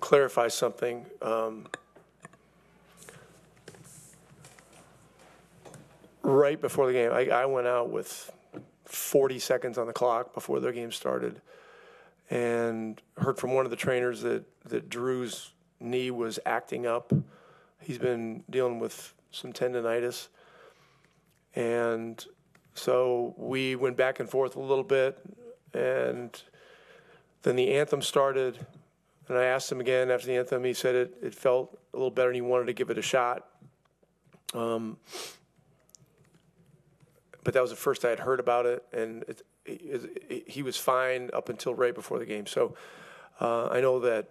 clarify something. Right before the game, I went out with 40 seconds on the clock before the game started, and heard from one of the trainers that Drew's knee was acting up. He's been dealing with some tendonitis. And so we went back and forth a little bit, and then the anthem started, and I asked him again after the anthem. He said it felt a little better and he wanted to give it a shot. But that was the first I had heard about it, and he was fine up until right before the game. So I know that,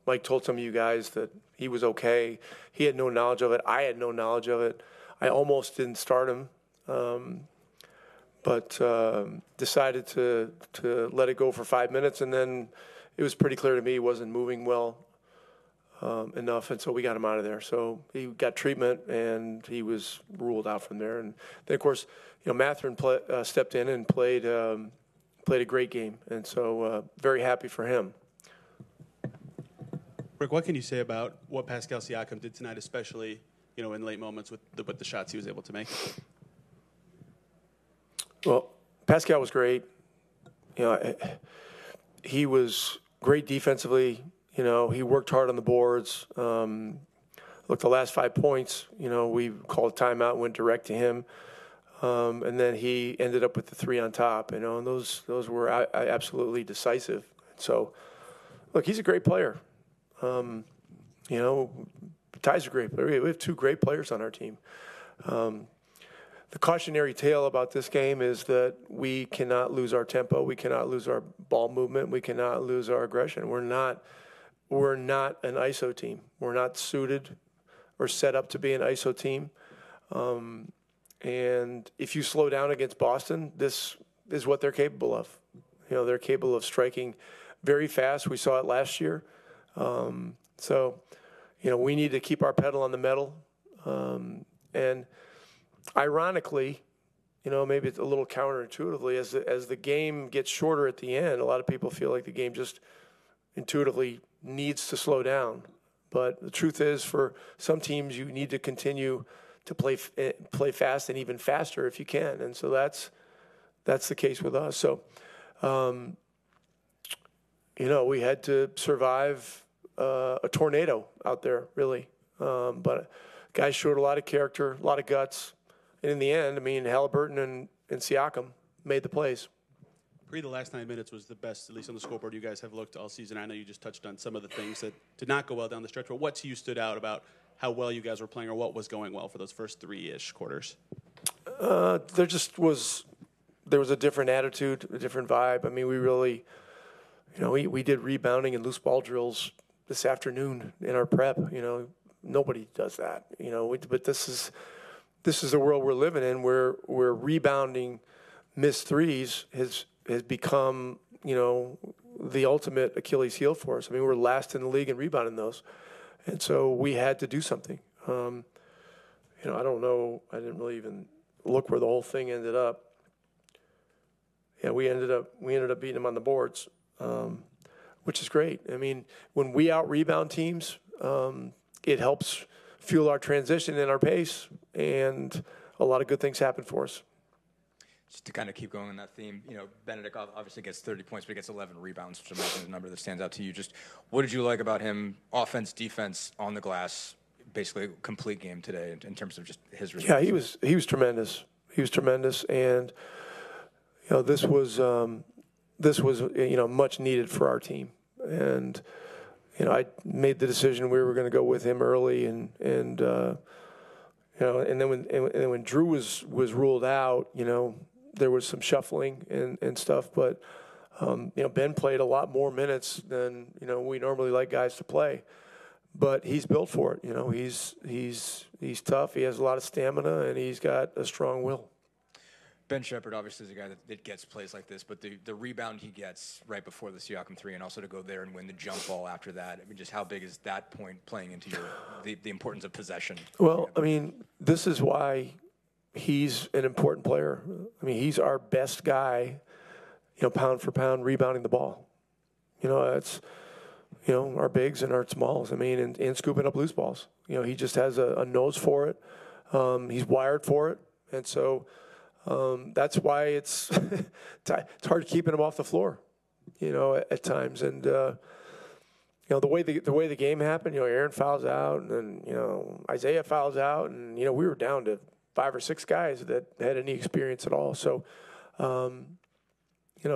Mike told some of you guys that he was okay. He had no knowledge of it. I had no knowledge of it. I almost didn't start him, but decided to let it go for 5 minutes, and then it was pretty clear to me he wasn't moving well enough, and so we got him out of there. So he got treatment, and he was ruled out from there. And then, of course, Mathurin stepped in and played a great game, and so very happy for him. Rick, what can you say about what Pascal Siakam did tonight, especially in late moments with the shots he was able to make? Well, Pascal was great. He was great defensively. He worked hard on the boards. Look, the last 5 points, we called a timeout and went direct to him. And then he ended up with the 3 on top, and those were absolutely decisive. So, look, he's a great player. Ty's a great player. We have 2 great players on our team. The cautionary tale about this game is that we cannot lose our tempo. We cannot lose our ball movement. We cannot lose our aggression. We're not an ISO team. We're not suited or set up to be an ISO team. And if you slow down against Boston, this is what they're capable of. They're capable of striking very fast. We saw it last year. So, we need to keep our pedal on the metal. And ironically, maybe it's a little counterintuitively, as the game gets shorter at the end, a lot of people feel like the game just intuitively needs to slow down. But the truth is, for some teams, you need to continue to play fast and even faster if you can. And so that's the case with us. So, we had to survive a tornado out there, really. But guys showed a lot of character, a lot of guts. And in the end, Halliburton and Siakam made the plays. Bree, the last 9 minutes was the best, at least on the scoreboard, you guys have looked all season. I know you just touched on some of the things that did not go well down the stretch, but what to you stood out about how well you guys were playing, or what was going well for those first 3-ish quarters? There was a different attitude, a different vibe. We really, we did rebounding and loose ball drills this afternoon in our prep. Nobody does that. But this is the world we're living in, where rebounding missed threes has become, the ultimate Achilles heel for us. We're last in the league in rebounding those. And so we had to do something. I don't know. I didn't really even look where the whole thing ended up. Yeah, we ended up beating them on the boards, which is great. When we out-rebound teams, it helps fuel our transition and our pace, and a lot of good things happen for us. Just to kind of keep going on that theme, Benedict obviously gets 30 points, but he gets 11 rebounds, which I imagine is a number that stands out to you. Just what did you like about him, offense, defense, on the glass, basically a complete game today in terms of just his results? Yeah, he was tremendous. He was tremendous, and this was much needed for our team. And I made the decision we were going to go with him early, and then when Drew was ruled out, there was some shuffling and stuff, but Ben played a lot more minutes than we normally like guys to play, but he's built for it. He's tough. He has a lot of stamina, and he's got a strong will. Ben Shepherd obviously is a guy that gets plays like this, but the rebound he gets right before the Siakam 3, and also to go there and win the jump ball after that. Just how big is that point playing into the importance of possession? Well, this is why he's an important player. He's our best guy, pound for pound rebounding the ball. It's our bigs and our smalls. I mean, and scooping up loose balls. He just has a nose for it. He's wired for it, and so that's why it's it's hard keeping him off the floor. At times, and the way the game happened. Aaron fouls out, and then Isaiah fouls out, and we were down to 5 or 6 guys that had any experience at all. So,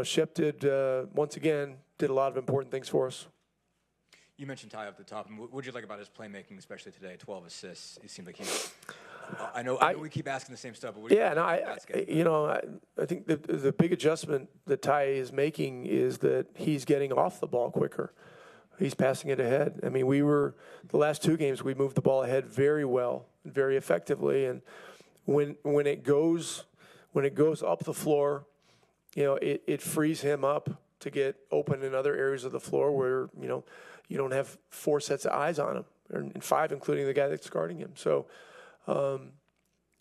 Shep did once again did a lot of important things for us. You mentioned Ty up the top. What would you like about his playmaking, especially today? 12 assists. It seemed like he's. I know we keep asking the same stuff, but I think the big adjustment that Ty is making is that he's getting off the ball quicker. He's passing it ahead. I mean, the last 2 games we moved the ball ahead very well, very effectively, and when it goes up the floor, it frees him up to get open in other areas of the floor where you don't have 4 sets of eyes on him, and 5, including the guy that's guarding him. So,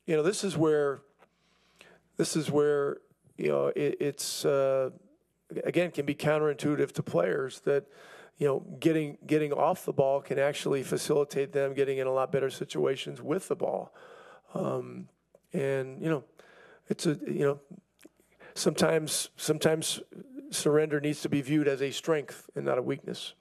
this is where it's again can be counterintuitive to players that getting off the ball can actually facilitate them getting in a lot better situations with the ball, and it's sometimes surrender needs to be viewed as a strength and not a weakness.